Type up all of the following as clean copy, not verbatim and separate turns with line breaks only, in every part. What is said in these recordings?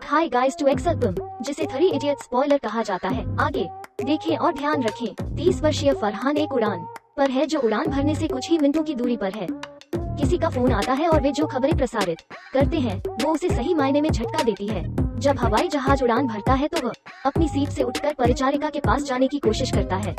Hi guys to एक्सल्बम, जिसे 3 idiot spoiler कहा जाता है। आगे देखें और ध्यान रखें। 30 वर्षीय फरहान एक उड़ान पर है जो उड़ान भरने से कुछ ही मिनटों की दूरी पर है। किसी का फोन आता है और वे जो खबरें प्रसारित करते हैं वो उसे सही मायने में झटका देती है। जब हवाई जहाज उड़ान भरता है तो वह अपनी सीट से उठकर परिचारिका के पास जाने की कोशिश करता है,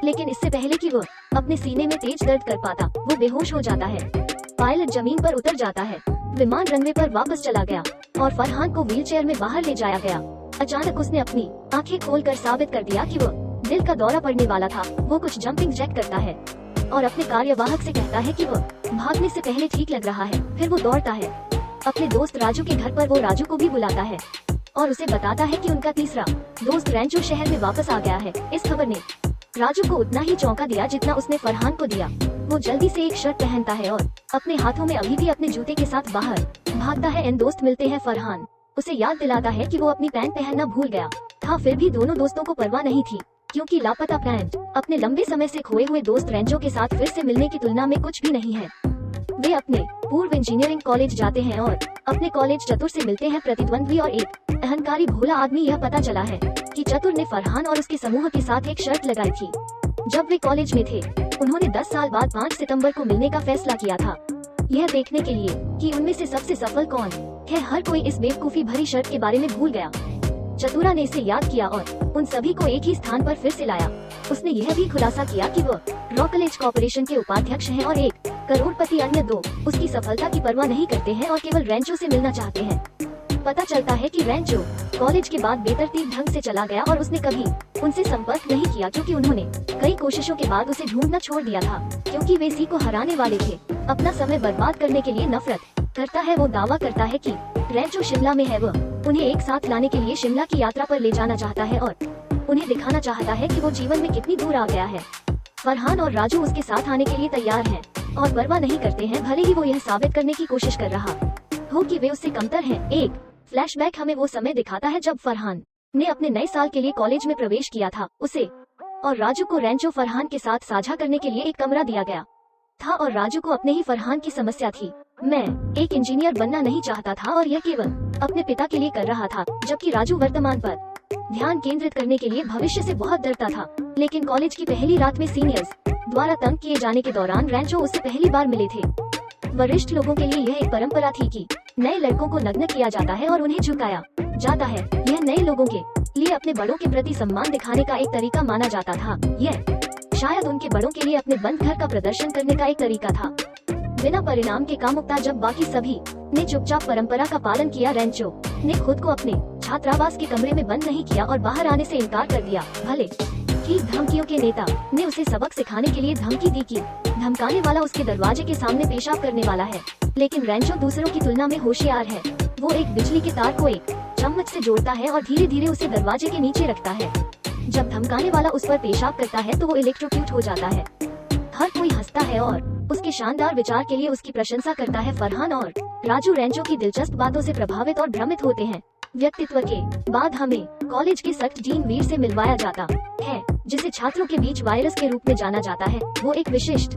लेकिन इससे पहले कि वह अपने सीने में तेज दर्द कर पाता, वो बेहोश हो जाता है। पायलट जमीन पर उतर जाता है। विमान रनवे पर वापस चला गया और फरहान को व्हीलचेयर में बाहर ले जाया गया। अचानक उसने अपनी आंखें खोलकर साबित कर दिया कि वह दिल का दौरा पड़ने वाला था। वो कुछ जंपिंग जैक करता है और अपने कार्यवाहक से कहता है कि वह भागने से पहले ठीक लग रहा है। फिर वो दौड़ता है अपने दोस्त राजू के घर पर। वो राजू को भी बुलाता है और उसे बताता है कि उनका तीसरा दोस्त रैंचो शहर में वापस आ गया है। इस खबर ने राजू को उतना ही चौंका दिया जितना उसने फरहान को दिया। वो जल्दी से एक शर्ट पहनता है और अपने हाथों में अभी भी अपने जूते के साथ बाहर भागता है। इन दोस्त मिलते हैं। फरहान उसे याद दिलाता है कि वो अपनी पैंट पहनना भूल गया था। फिर भी दोनों दोस्तों को परवाह नहीं थी, क्योंकि लापता पैंट अपने लंबे समय से खोए हुए दोस्त रैंचो के साथ फिर से मिलने की तुलना में कुछ भी नहीं है। वे अपने पूर्व इंजीनियरिंग कॉलेज जाते हैं और अपने कॉलेज चतुर से मिलते हैं। प्रतिद्वंद्वी और एक अहंकारी भोला आदमी। यह पता चला है कि चतुर ने फरहान और उसके समूह के साथ एक शर्त लगाई थी। जब वे कॉलेज में थे उन्होंने 10 साल बाद 5 सितंबर को मिलने का फैसला किया था, यह देखने के लिए कि उनमें से सबसे सफल कौन है। हर कोई इस बेवकूफी भरी शर्त के बारे में भूल गया। चतुरा ने इसे याद किया और उन सभी को एक ही स्थान पर फिर से लाया। उसने यह भी खुलासा किया कि वह रॉकलेज कॉर्पोरेशन के उपाध्यक्ष हैं और 1 करोड़पति अन्य 2 उसकी सफलता की परवाह नहीं करते हैं और केवल रैंचो से मिलना चाहते हैं। पता चलता है कि रैंचो कॉलेज के बाद बेतरतीब ढंग से चला गया और उसने कभी उनसे संपर्क नहीं किया, क्योंकि उन्होंने कई कोशिशों के बाद उसे ढूंढना छोड़ दिया था, क्योंकि वे इसी को हराने वाले थे। अपना समय बर्बाद करने के लिए नफरत करता है। वो दावा करता है कि रैंचो शिमला में है। वह उन्हें एक साथ लाने के लिए शिमला की यात्रा पर ले जाना चाहता है और उन्हें दिखाना चाहता है कि वो जीवन में कितनी दूर आ गया है। फरहान और राजू उसके साथ आने के लिए तैयार हैं और परवाह नहीं करते हैं, भले ही वो यह साबित करने की कोशिश कर रहा हो कि वे उससे कमतर हैं। एक फ्लैशबैक हमें वो समय दिखाता है जब फरहान ने अपने नए साल के लिए कॉलेज में प्रवेश किया था। उसे और राजू को रैंचो फरहान के साथ साझा करने के लिए एक कमरा दिया गया था और राजू को अपने ही फरहान की समस्या थी। मैं एक इंजीनियर बनना नहीं चाहता था और यह केवल अपने पिता के लिए कर रहा था, जबकि राजू वर्तमान पर ध्यान केंद्रित करने के लिए भविष्य से बहुत डरता था। लेकिन कॉलेज की पहली रात में सीनियर्स द्वारा तंग किए जाने के दौरान रैंचो उससे पहली बार मिले थे। वरिष्ठ लोगों के लिए यह एक परंपरा थी कि नए लड़कों को नग्न किया जाता है और उन्हें झुकाया जाता है। यह नए लोगों के लिए अपने बड़ों के प्रति सम्मान दिखाने का एक तरीका माना जाता था। यह शायद उनके बड़ों के लिए अपने बंद घर का प्रदर्शन करने का एक तरीका था। बिना परिणाम के कामुकता जब बाकी सभी ने चुपचाप परंपरा का पालन किया, रैंचो ने खुद को अपने छात्रावास के कमरे में बंद नहीं किया और बाहर आने से इनकार कर दिया। भले ही धमकियों के नेता ने उसे सबक सिखाने के लिए धमकी दी कि धमकाने वाला उसके दरवाजे के सामने पेशाब करने वाला है, लेकिन रैंचो दूसरों की तुलना में होशियार है। वो एक बिजली के तार को एक चम्मच से जोड़ता है और धीरे धीरे उसे दरवाजे के नीचे रखता है। जब धमकाने वाला उस पर पेशाब करता है तो वो इलेक्ट्रोक्यूट हो जाता है। हर कोई हंसता है और उसके शानदार विचार के लिए उसकी प्रशंसा करता है। फरहान और राजू रैंचो की दिलचस्प बातों से प्रभावित और भ्रमित होते हैं। व्यक्तित्व के बाद हमें कॉलेज के सख्त डीन वीर से मिलवाया जाता है, जिसे छात्रों के बीच वायरस के रूप में जाना जाता है। वो एक विशिष्ट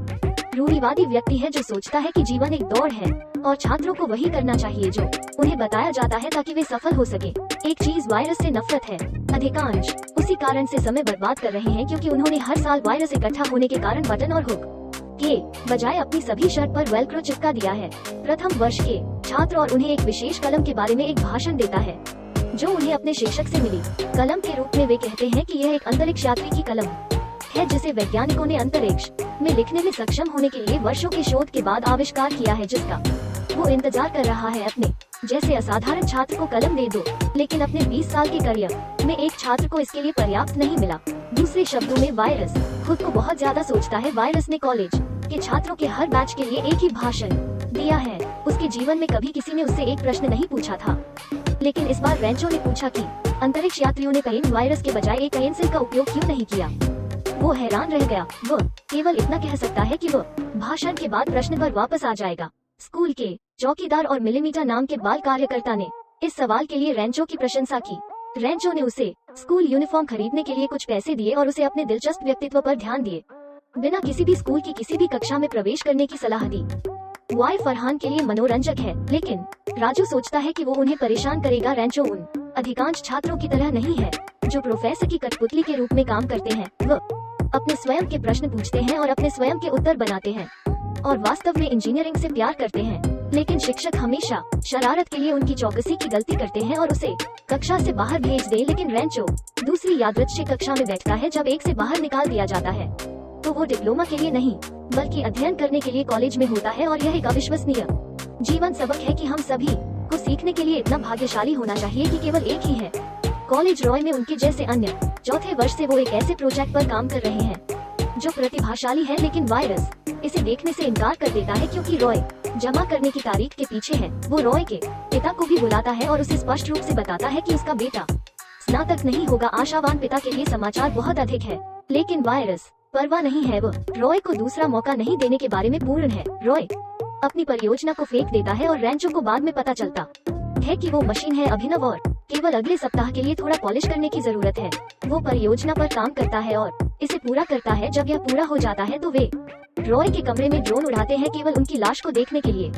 रूढ़िवादी व्यक्ति है जो सोचता है कि जीवन एक दौड़ है और छात्रों को वही करना चाहिए जो उन्हें बताया जाता है ताकि वे सफल हो सके। एक चीज वायरस से नफरत है। अधिकांश उसी कारण से समय बर्बाद कर रहे हैं, क्योंकि उन्होंने हर साल वायरस इकट्ठा होने के कारण बटन और हुक के बजाय अपनी सभी शर्ट पर वेलक्रो चिपका दिया है। प्रथम वर्ष के छात्र और उन्हें एक विशेष कलम के बारे में एक भाषण देता है जो उन्हें अपने शिक्षक से मिली। कलम के रूप में वे कहते हैं कि यह एक अंतरिक्ष यात्री की कलम है जिसे वैज्ञानिकों ने अंतरिक्ष में लिखने में सक्षम होने के लिए वर्षों के शोध के बाद आविष्कार किया है, जिसका वो इंतजार कर रहा है। अपने जैसे असाधारण छात्र को कलम दे दो, लेकिन अपने 20 साल के करियर में एक छात्र को इसके लिए पर्याप्त नहीं मिला। दूसरे शब्दों में वायरस खुद को बहुत ज्यादा सोचता है। वायरस ने कॉलेज के छात्रों के हर बैच के लिए एक ही भाषण दिया है। उसके जीवन में कभी किसी ने उससे एक प्रश्न नहीं पूछा था, लेकिन इस बार रैंचो ने पूछा कि अंतरिक्ष यात्रियों ने पेन वायरस के बजाय एक पेंसिल का उपयोग क्यों नहीं किया। वो हैरान रह गया। वो केवल इतना कह सकता है कि वो भाषण के बाद प्रश्न पर वापस आ जाएगा। स्कूल के चौकीदार और मिलीमीटर नाम के बाल कार्यकर्ता ने इस सवाल के लिए रैंचो की प्रशंसा की। रैंचो ने उसे स्कूल यूनिफॉर्म खरीदने के लिए कुछ पैसे दिए और उसे अपने दिलचस्प व्यक्तित्व पर ध्यान दिए बिना किसी भी स्कूल की किसी भी कक्षा में प्रवेश करने की सलाह दी। वाई फरहान के लिए मनोरंजक है, लेकिन राजू सोचता है कि वो उन्हें परेशान करेगा। रैंचो उन अधिकांश छात्रों की तरह नहीं है जो प्रोफेसर की कठपुतली के रूप में काम करते हैं। वो अपने स्वयं के प्रश्न पूछते हैं और अपने स्वयं के उत्तर बनाते हैं और वास्तव में इंजीनियरिंग से प्यार करते हैं। लेकिन शिक्षक हमेशा शरारत के लिए उनकी चौकसी की गलती करते हैं और उसे कक्षा से बाहर भेज दे। लेकिन रैंचो दूसरी यादृच्छिक कक्षा में बैठता है जब एक से बाहर निकाल दिया जाता है तो वो डिप्लोमा के लिए नहीं बल्कि अध्ययन करने के लिए कॉलेज में होता है। और यह एक अविश्वसनीय जीवन सबक है कि हम सभी को सीखने के लिए इतना भाग्यशाली होना चाहिए कि केवल एक ही है कॉलेज रॉय में उनके जैसे अन्य। चौथे वर्ष से वो एक ऐसे प्रोजेक्ट पर काम कर रहे हैं जो प्रतिभाशाली है, लेकिन वायरस इसे देखने से इनकार कर देता है क्योंकि रॉय जमा करने की तारीख के पीछे है। वो रॉय के पिता को भी बुलाता है और उसे स्पष्ट रूप से बताता है कि उसका बेटा स्नातक नहीं होगा। आशावान पिता के लिए समाचार बहुत अधिक है, लेकिन वायरस परवाह नहीं है। वो रॉय को दूसरा मौका नहीं देने के बारे में पूर्ण है। रॉय अपनी परियोजना को फेंक देता है और रैंचो को बाद में पता चलता है कि वो मशीन है अभिनव और केवल अगले सप्ताह के लिए थोड़ा पॉलिश करने की जरूरत है। वो परियोजना पर काम करता है और इसे पूरा करता है। जब यह पूरा हो जाता है तो वे रॉय के कमरे में ड्रोन उड़ाते हैं केवल उनकी लाश को देखने के लिए।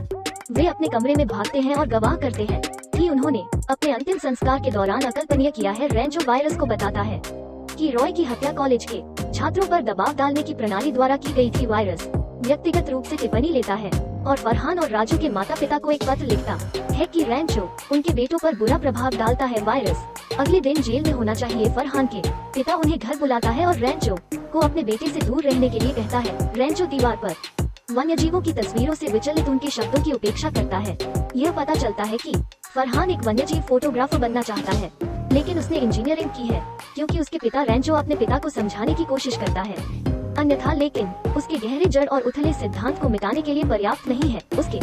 वे अपने कमरे में भागते हैं और गवाह करते हैं कि उन्होंने अपने अंतिम संस्कार के दौरान अकल्पनीय किया है। रैंचो वायरस को बताता है कि रॉय की हत्या कॉलेज के छात्रों पर दबाव डालने की प्रणाली द्वारा की गई थी। वायरस व्यक्तिगत रूप से टिप्पणी लेता है और फरहान और राजू के माता पिता को एक पत्र लिखता है कि रैंचो उनके बेटों पर बुरा प्रभाव डालता है। वायरस अगले दिन जेल में होना चाहिए। फरहान के पिता उन्हें घर बुलाता है और रैंचो को अपने बेटे से दूर रहने के लिए कहता है। रैंचो दीवार पर वन्यजीवों की तस्वीरों से विचलित उनके शब्दों की उपेक्षा करता है। यह पता चलता है कि फरहान एक वन्यजीव फोटोग्राफर बनना चाहता है, लेकिन उसने इंजीनियरिंग की है क्योंकि उसके पिता। रैंचो अपने पिता को समझाने की कोशिश करता है अन्यथा, लेकिन उसके गहरे जड़ और उथले सिद्धांत को मिटाने के लिए पर्याप्त नहीं है। उसके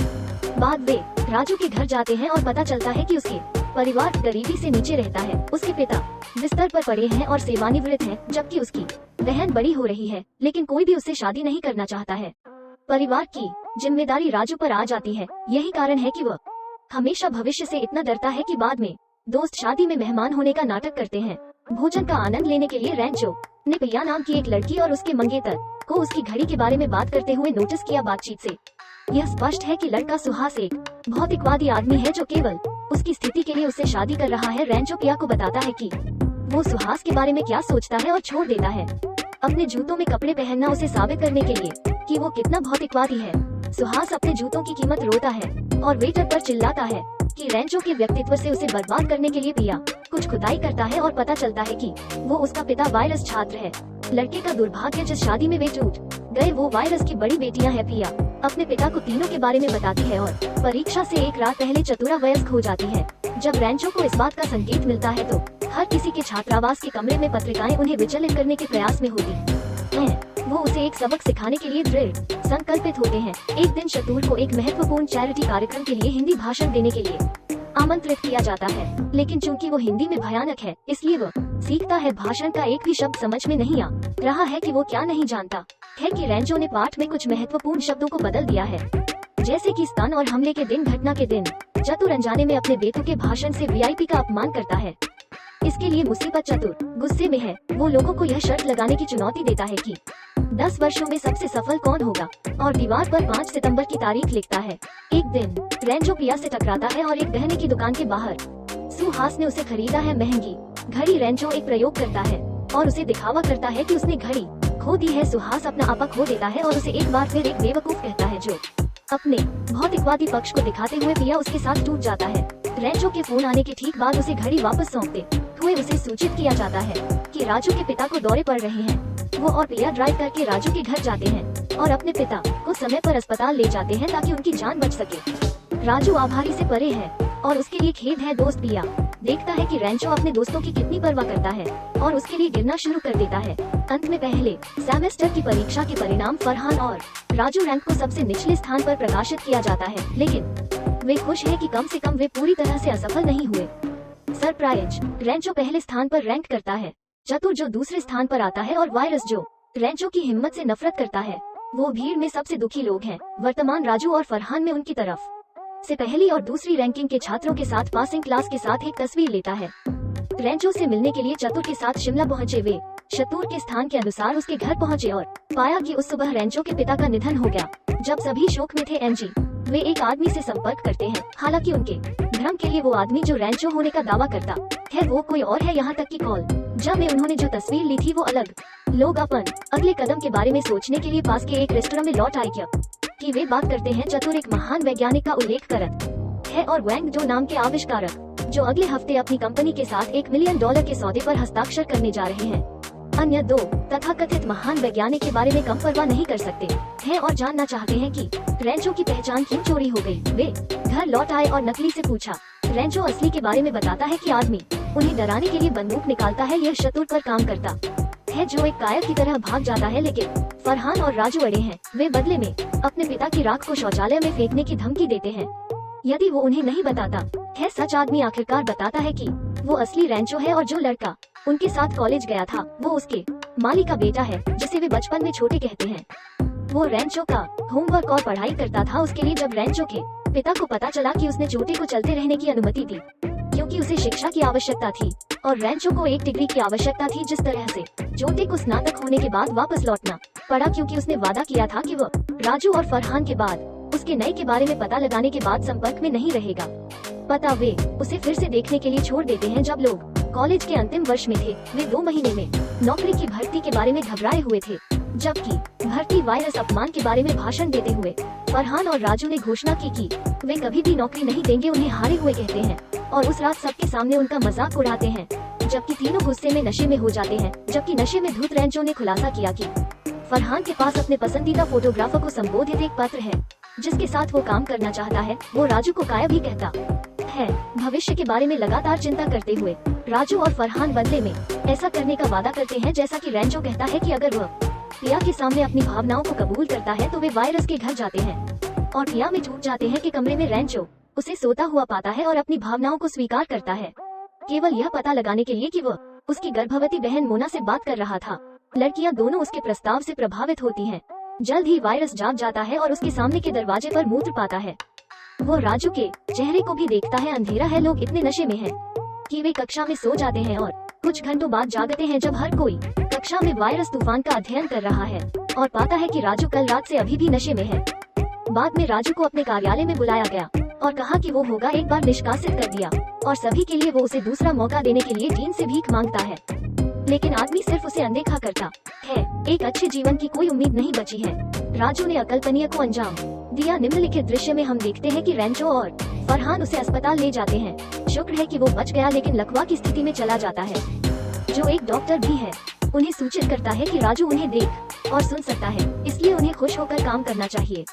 बाद वे राजू के घर जाते हैं और पता चलता है कि उसके परिवार गरीबी से नीचे रहता है। उसके पिता बिस्तर पर पड़े हैं और सेवानिवृत्त हैं, जबकि उसकी बहन बड़ी हो रही है, लेकिन कोई भी उससे शादी नहीं करना चाहता है। परिवार की जिम्मेदारी राजू पर आ जाती है। यही कारण है कि वह हमेशा भविष्य से इतना डरता है कि बाद में दोस्त शादी में मेहमान होने का नाटक करते हैं। भोजन का आनंद लेने के लिए रैंचो ने प्रिया नाम की एक लड़की और उसके मंगेतर को उसकी घड़ी के बारे में बात करते हुए नोटिस किया। बातचीत से यह स्पष्ट है कि लड़का सुहास एक भौतिकवादी आदमी है जो केवल उसकी स्थिति के लिए उससे शादी कर रहा है। रैंचो प्रिया को बताता है कि वो सुहास के बारे में क्या सोचता है और छोड़ देता है अपने जूतों में कपड़े पहनना उसे साबित करने के लिए कि वो कितना भौतिकवादी है। सुहास अपने जूतों की कीमत रोता है और वेटर पर चिल्लाता है कि रैंचो के व्यक्तित्व से उसे बर्बाद करने के लिए प्रिया कुछ खुदाई करता है और पता चलता है कि वो उसका पिता वायरस छात्र है। लड़के का दुर्भाग्य, जिस शादी में वे टूट गए वो वायरस की बड़ी बेटियां हैं। प्रिया अपने पिता को तीनों के बारे में बताती है और परीक्षा से एक रात पहले चतुरावयस्क हो जाती है। जब रैंचो को इस बात का संकेत मिलता है तो हर किसी के छात्रावास के कमरे में पत्रिकाएं उन्हें विचलित करने के प्रयास में होती हैं। वो उसे एक सबक सिखाने के लिए दृढ़ संकल्पित होते हैं। एक दिन शतूर को एक महत्वपूर्ण चैरिटी कार्यक्रम के लिए हिंदी भाषण देने के लिए आमंत्रित किया जाता है, लेकिन चूंकि वो हिंदी में भयानक है इसलिए वो सीखता है। भाषण का एक भी शब्द समझ में नहीं आ रहा है कि वो क्या नहीं जानता है कि रैंचो ने पाठ में कुछ महत्वपूर्ण शब्दों को बदल दिया है, जैसे कि स्तन और हमले के दिन, घटना के दिन। चतुर अनजाने में अपने बेटों के भाषण से वीआईपी का अपमान करता है। इसके लिए मुसीबत चतुर गुस्से में है। वो लोगों को यह शर्त लगाने की चुनौती देता है कि 10 वर्षों में सबसे सफल कौन होगा और दीवार पर 5 सितंबर की तारीख लिखता है। एक दिन रैंचो प्रिया से टकराता है और एक गहने की दुकान के बाहर सुहास ने उसे खरीदा है महंगी घड़ी। रैंचो एक प्रयोग करता है और उसे दिखावा करता है कि उसने घड़ी खो दी है। सुहास अपना आपा खो देता है और उसे एक बार फिर एक बेवकूफ कहता है जो अपने भौतिकवादी पक्ष को दिखाते हुए प्रिया उसके साथ टूट जाता है। रैंचो के फोन आने के ठीक बाद उसे घड़ी वापस सौंपते हुए उसे सूचित किया जाता है कि राजू के पिता को दौरे पड़ रहे हैं। वो और प्रिया ड्राइव करके राजू के घर जाते हैं और अपने पिता को समय पर अस्पताल ले जाते हैं ताकि उनकी जान बच सके। राजू आभारी से परे है और उसके लिए खेद है। दोस्त प्रिया देखता है कि रैंचो अपने दोस्तों की कितनी परवाह करता है और उसके लिए गिरना शुरू कर देता है। अंत में पहले सेमेस्टर की परीक्षा के परिणाम फरहान और राजू रैंक को सबसे निचले स्थान पर प्रकाशित किया जाता है, लेकिन वे खुश हैं कि कम से कम वे पूरी तरह से असफल नहीं हुए। सरप्राइज, रैंचो पहले स्थान पर रैंक करता है, चतुर जो दूसरे स्थान पर आता है और वायरस जो रैंचो की हिम्मत से नफरत करता है। वो भीड़ में सबसे दुखी लोग हैं। वर्तमान राजू और फरहान में उनकी तरफ से पहली और दूसरी रैंकिंग के छात्रों के साथ पासिंग क्लास के साथ एक तस्वीर लेता है। रैंचो से मिलने के लिए चतुर के साथ शिमला पहुंचे। वे शतूर के स्थान के अनुसार उसके घर पहुंचे और पाया कि उस सुबह रैंचो के पिता का निधन हो गया। जब सभी शोक में थे, एनजी वे एक आदमी से संपर्क करते हैं। हालांकि उनके भ्रम के लिए वो आदमी जो रैंचो होने का दावा करता है वो कोई और है। यहाँ तक कि कॉल जब में उन्होंने जो तस्वीर ली थी वो अलग। लोग अपन अगले कदम के बारे में सोचने के लिए पास के एक रेस्टोरेंट में लौट आए कि वे बात करते हैं चतुर एक महान वैज्ञानिक का उल्लेख करत है और वैंग जो नाम के आविष्कारक जो अगले हफ्ते अपनी कंपनी के साथ $1 मिलियन के सौदे पर हस्ताक्षर करने जा रहे हैं। अन्य दो तथाकथित महान वैज्ञानिक के बारे में कम परवाह नहीं कर सकते हैं और जानना चाहते हैं कि रैंचो की पहचान क्यों चोरी हो गई। वे घर लौट आए और नकली से पूछा। रैंचो असली के बारे में बताता है कि आदमी उन्हें डराने के लिए बंदूक निकालता है। यह शत्रु पर काम करता है जो एक कायर की तरह भाग जाता है, लेकिन फरहान और राजू अड़े हैं। वे बदले में अपने पिता की राख को शौचालय में फेंकने की धमकी देते हैं यदि वो उन्हें नहीं बताता है सच। आदमी आखिरकार बताता है कि वो असली रैंचो है और जो लड़का उनके साथ कॉलेज गया था वो उसके माली का बेटा है जिसे वे बचपन में छोटे कहते हैं। वो रैंचो का होमवर्क और पढ़ाई करता था उसके लिए। जब रैंचो के पिता को पता चला कि उसने छोटे को चलते रहने की अनुमति दी क्योंकि उसे शिक्षा की आवश्यकता थी और रैंचो को एक डिग्री की आवश्यकता थी, जिस तरह से छोटे को स्नातक होने के बाद वापस लौटना पड़ा क्योंकि उसने वादा किया था कि वो राजू और फरहान के बाद उसके नए के बारे में पता लगाने के बाद संपर्क में नहीं रहेगा। पता वे उसे फिर से देखने के लिए छोड़ देते हैं। जब लोग कॉलेज के अंतिम वर्ष में थे वे 2 महीने में नौकरी की भर्ती के बारे में घबराए हुए थे, जबकि भर्ती वायरस अपमान के बारे में भाषण देते हुए फरहान और राजू ने घोषणा की कि वे कभी भी नौकरी नहीं देंगे। उन्हें हारे हुए कहते हैं और उस रात सबके सामने उनका मजाक उड़ाते हैं, जबकि तीनों गुस्से में नशे में हो जाते हैं। जबकि नशे में धुत रैंचो ने खुलासा किया कि फरहान के पास अपने पसंदीदा फोटोग्राफर को संबोधित एक पत्र है जिसके साथ वो काम करना चाहता है। वो राजू को काया भी कहता है। भविष्य के बारे में लगातार चिंता करते हुए राजू और फरहान बदले में ऐसा करने का वादा करते हैं जैसा कि रैंचो कहता है कि अगर वह पिया के सामने अपनी भावनाओं को कबूल करता है तो वे वायरस के घर जाते हैं और पिया में छूट जाते हैं कि कमरे में रैंचो उसे सोता हुआ पाता है और अपनी भावनाओं को स्वीकार करता है, केवल यह पता लगाने के लिए कि वह उसकी गर्भवती बहन मोना से बात कर रहा था। लड़कियां दोनों उसके प्रस्ताव से प्रभावित होती हैं। जल्द ही वायरस जाग जाता है और उसके सामने के दरवाजे पर मूत्र पाता है। वो राजू के चेहरे को भी देखता है। अंधेरा है, लोग इतने नशे में हैं कि वे कक्षा में सो जाते हैं और कुछ घंटों बाद जागते हैं जब हर कोई कक्षा में वायरस तूफान का अध्ययन कर रहा है और पाता है कि राजू कल रात से अभी भी नशे में है। बाद में राजू को अपने कार्यालय में बुलाया गया और कहा कि वो होगा एक बार निष्कासित कर दिया और सभी के लिए वो उसे दूसरा मौका देने के लिए डीन से भीख मांगता है, लेकिन आदमी सिर्फ उसे अनदेखा करता है। एक अच्छे जीवन की कोई उम्मीद नहीं बची है। राजू ने अकल्पनीय को अंजाम दिया। निम्नलिखित दृश्य में हम देखते हैं कि रैंचो और फरहान उसे अस्पताल ले जाते हैं। शुक्र है कि वो बच गया, लेकिन लकवा की स्थिति में चला जाता है। जो एक डॉक्टर भी है उन्हें सूचित करता है कि राजू उन्हें देख और सुन सकता है, इसलिए उन्हें खुश होकर काम करना चाहिए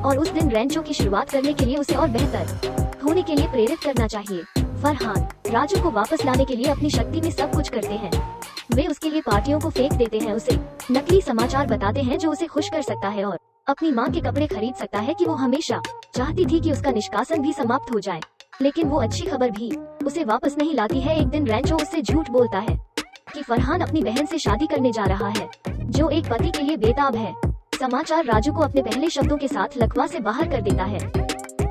और उस दिन रैंचो की शुरुआत करने के लिए उसे और बेहतर होने के लिए प्रेरित करना चाहिए। फरहान राजू को वापस लाने के लिए अपनी शक्ति में सब कुछ करते हैं। वे उसके लिए पार्टियों को फेंक देते हैं, उसे नकली समाचार बताते हैं जो उसे खुश कर सकता है और अपनी माँ के कपड़े खरीद सकता है कि वो हमेशा चाहती थी कि उसका निष्कासन भी समाप्त हो जाए, लेकिन वो अच्छी खबर भी उसे वापस नहीं लाती है। एक दिन रैंचो उससे झूठ बोलता है कि फरहान अपनी बहन से शादी करने जा रहा है जो एक पति के लिए बेताब है। समाचार राजू को अपने पहले शब्दों के साथ लकवा से बाहर कर देता है।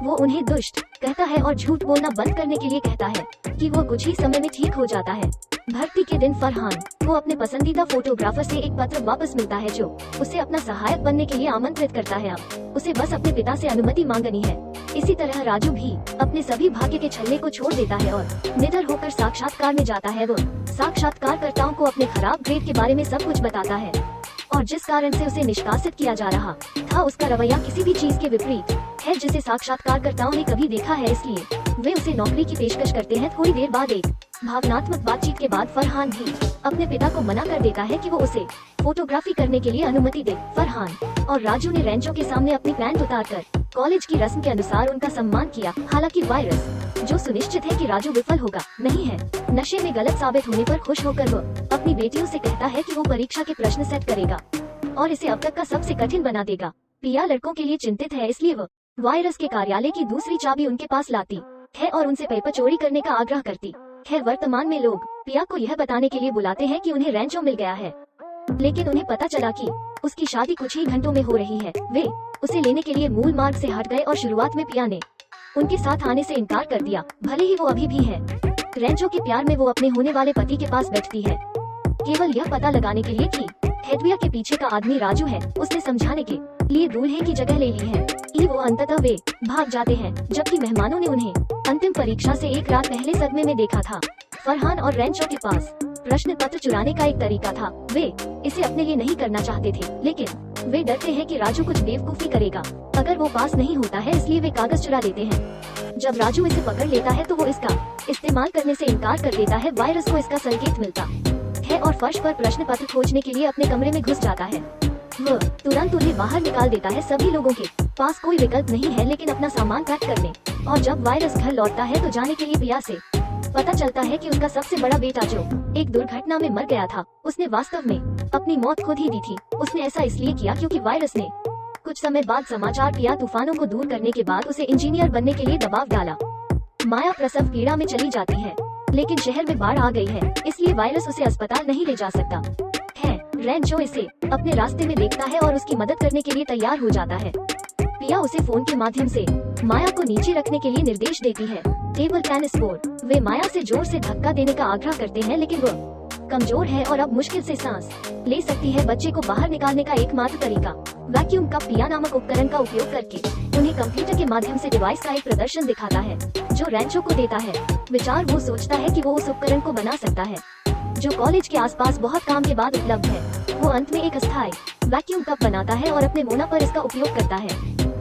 वो उन्हें दुष्ट कहता है और झूठ बोलना बंद करने के लिए कहता है कि वो कुछ ही समय में ठीक हो जाता है। भर्ती के दिन फरहान को अपने पसंदीदा फोटोग्राफर से एक पत्र वापस मिलता है जो उसे अपना सहायक बनने के लिए आमंत्रित करता है। अब उसे बस अपने पिता से अनुमति मांगनी है। इसी तरह राजू भी अपने सभी भाग्य के छल्ले को छोड़ देता है और निडर होकर साक्षात्कार में जाता है। वो साक्षात्कारकर्ताओं को अपने खराब ग्रेड के बारे में सब कुछ बताता है और जिस कारण से उसे निष्कासित किया जा रहा था उसका रवैया किसी भी चीज के विपरीत है जिसे साक्षात्कारकर्ताओं ने कभी देखा है, इसलिए वे उसे नौकरी की पेशकश करते हैं। थोड़ी देर बाद एक भावनात्मक बातचीत के बाद फरहान भी अपने पिता को मना कर देता है कि वो उसे फोटोग्राफी करने के लिए अनुमति दे। फरहान और राजू ने रैंचो के सामने अपनी पैंट उतारकर कॉलेज की रस्म के अनुसार उनका सम्मान किया। हालांकि वायरस जो सुनिश्चित है कि राजू विफल होगा नहीं है, नशे में गलत साबित होने पर खुश होकर वो अपनी बेटियों से कहता है कि वो परीक्षा के प्रश्न सेट करेगा और इसे अब तक का सबसे कठिन बना देगा। पिया लड़कों के लिए चिंतित है, इसलिए वो वायरस के कार्यालय की दूसरी चाबी उनके पास लाती है और उनसे पेपर चोरी करने का आग्रह करती है। वर्तमान में लोग पिया को यह बताने के लिए बुलाते हैं कि उन्हें रैंचो मिल गया है, लेकिन उन्हें पता चला कि उसकी शादी कुछ ही घंटों में हो रही है। वे उसे लेने के लिए मूल मार्ग से हट गए और शुरुआत में पिया ने उनके साथ आने से इनकार कर दिया, भले ही वो अभी भी है। रैंचो के प्यार में वो अपने होने वाले पति के पास बैठती है, केवल यह पता लगाने के लिए कि हेडविया के पीछे का आदमी राजू है। उसने समझाने के लिए दूल्हे की जगह ले ली है इसलिए वो अंततः वे भाग जाते हैं, जबकि मेहमानों ने उन्हें अंतिम परीक्षा से एक रात पहले सदमे में देखा था। फरहान और रेंचो के पास प्रश्न पत्र चुराने का एक तरीका था। वे इसे अपने लिए नहीं करना चाहते थे, लेकिन वे डरते हैं कि राजू कुछ बेवकूफी करेगा अगर वो पास नहीं होता है, इसलिए वे कागज चुरा लेते हैं। जब राजू इसे पकड़ लेता है तो वो इसका इस्तेमाल करने से इनकार कर देता है। वायरस को इसका संकेत मिलता है और फर्श पर प्रश्न पत्र खोजने के लिए अपने कमरे में घुस जाता है। वह तुरंत उन्हें बाहर निकाल देता है। सभी लोगों के पास कोई विकल्प नहीं है लेकिन अपना सामान पैक करने, और जब वायरस घर लौटता है तो जाने के लिए पिया से पता चलता है कि उसका सबसे बड़ा बेटा जो एक दुर्घटना में मर गया था, उसने वास्तव में अपनी मौत खुद ही दी थी। उसने ऐसा इसलिए किया क्योंकि वायरस ने कुछ समय बाद समाचार पिया तूफानों को दूर करने के बाद उसे इंजीनियर बनने के लिए दबाव डाला। माया प्रसव पीड़ा में चली जाती है, लेकिन शहर में बाढ़ आ गई है, इसलिए वायरस उसे अस्पताल नहीं ले जा सकता है। रेंचो इसे अपने रास्ते में देखता है और उसकी मदद करने के लिए तैयार हो जाता है। पिया उसे फोन के माध्यम से माया को नीचे रखने के लिए निर्देश देती है। Table tennis board. वे माया से जोर से धक्का देने का आग्रह करते हैं, लेकिन वह कमजोर है और अब मुश्किल से सांस ले सकती है। बच्चे को बाहर निकालने का एकमात्र तरीका वैक्यूम का पिया नामक उपकरण का उपयोग करके उन्हें कंप्यूटर के माध्यम से डिवाइस का एक प्रदर्शन दिखाता है, जो रेंचो को देता है। विचार वो सोचता है कि वो उस उपकरण को बना सकता है जो कॉलेज के आसपास बहुत काम के बाद उपलब्ध है। वो अंत में एक अस्थायी वैक्यूम कप बनाता है और अपने मोना पर इसका उपयोग करता है।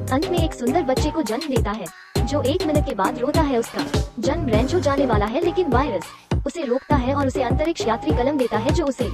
अंत में एक सुंदर बच्चे को जन्म देता है जो 1 मिनट के बाद रोता है। उसका जन्म रेंचो जाने वाला है, लेकिन वायरस उसे रोकता है और उसे अंतरिक्ष यात्री कलम देता है जो उसे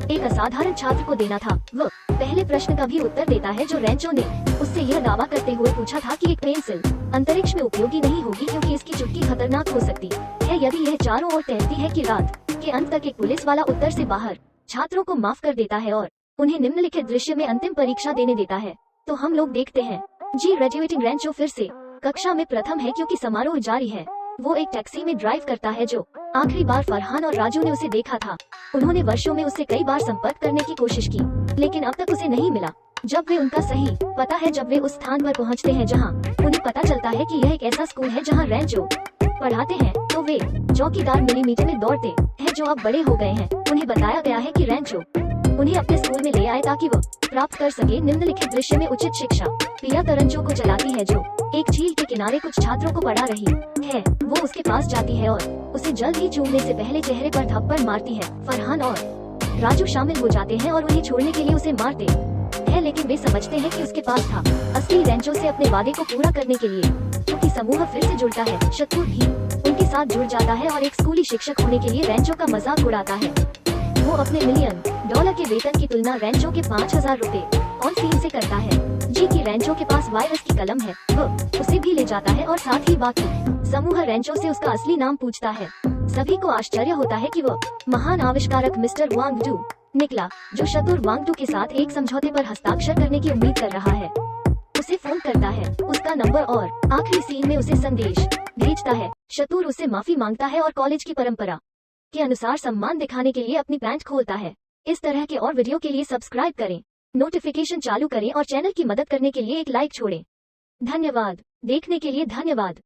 एक असाधारण छात्र को देना था। वह पहले प्रश्न का भी उत्तर देता है जो रेंचो ने उससे यह दावा करते हुए पूछा था कि एक पेंसिल अंतरिक्ष में उपयोगी नहीं होगी क्योंकि इसकी चुटकी खतरनाक हो सकती है यदि यह चारों ओर तैरती है। कि रात के अंत तक एक पुलिस वाला उत्तर से बाहर छात्रों को माफ कर देता है और उन्हें निम्नलिखित दृश्य में अंतिम परीक्षा देने देता है। तो हम लोग देखते हैं जी ग्रेजुएटिंग रेंचो फिर से कक्षा में प्रथम है क्योंकि समारोह जारी है। वो एक टैक्सी में ड्राइव करता है जो आखिरी बार फरहान और राजू ने उसे देखा था। उन्होंने वर्षों में उससे कई बार संपर्क करने की कोशिश की, लेकिन अब तक उसे नहीं मिला। जब वे उनका सही पता है, जब वे उस स्थान पर पहुंचते हैं जहां उन्हें पता चलता है कि यह एक ऐसा स्कूल है जहां रेंचो पढ़ाते हैं, तो वे चौकीदार मिलीमीटर में दौड़ते हैं जो अब बड़े हो गए हैं। उन्हें बताया गया है कि रेंचो उन्हें अपने स्कूल में ले आए ताकि वह प्राप्त कर सके निम्नलिखित दृश्य में उचित शिक्षा। पिया तरंजो को चलाती है जो एक झील के किनारे कुछ छात्रों को पढ़ा रही है। वो उसके पास जाती है और उसे जल्द ही चूमने से पहले चेहरे पर थप्पड़ मारती है। फरहान और राजू शामिल हो जाते हैं और उन्हें छोड़ने के लिए उसे मारते हैं, लेकिन वे समझते हैं कि उसके पास था असली रेंचो से अपने वादे को पूरा करने के लिए, क्योंकि समूह फिर से जुड़ता है। शत्रुर भी उनके साथ जुड़ जाता है और एक स्कूली शिक्षक होने के लिए रेंचो का मजाक उड़ाता है। वो अपने $1 मिलियन के वेतन की तुलना रेंचो के 5,000 रुपए ऑन सीन से करता है। जी की रेंचो के पास वायरस की कलम है, वह उसे भी ले जाता है और साथ ही बाकी समूह रेंचो से उसका असली नाम पूछता है। सभी को आश्चर्य होता है कि वह महान आविष्कारक मिस्टर वांगडू निकला, जो शतुर वांगडू के साथ एक समझौते पर हस्ताक्षर करने की उम्मीद कर रहा है। उसे फोन करता है, उसका नंबर और आखिरी सीन में उसे संदेश भेजता है। शतुर उससे माफी मांगता है और कॉलेज की परंपरा के अनुसार सम्मान दिखाने के लिए अपनी पैंट खोलता है। इस तरह के और वीडियो के लिए सब्सक्राइब करें, नोटिफिकेशन चालू करें और चैनल की मदद करने के लिए एक लाइक छोड़ें। धन्यवाद। देखने के लिए धन्यवाद।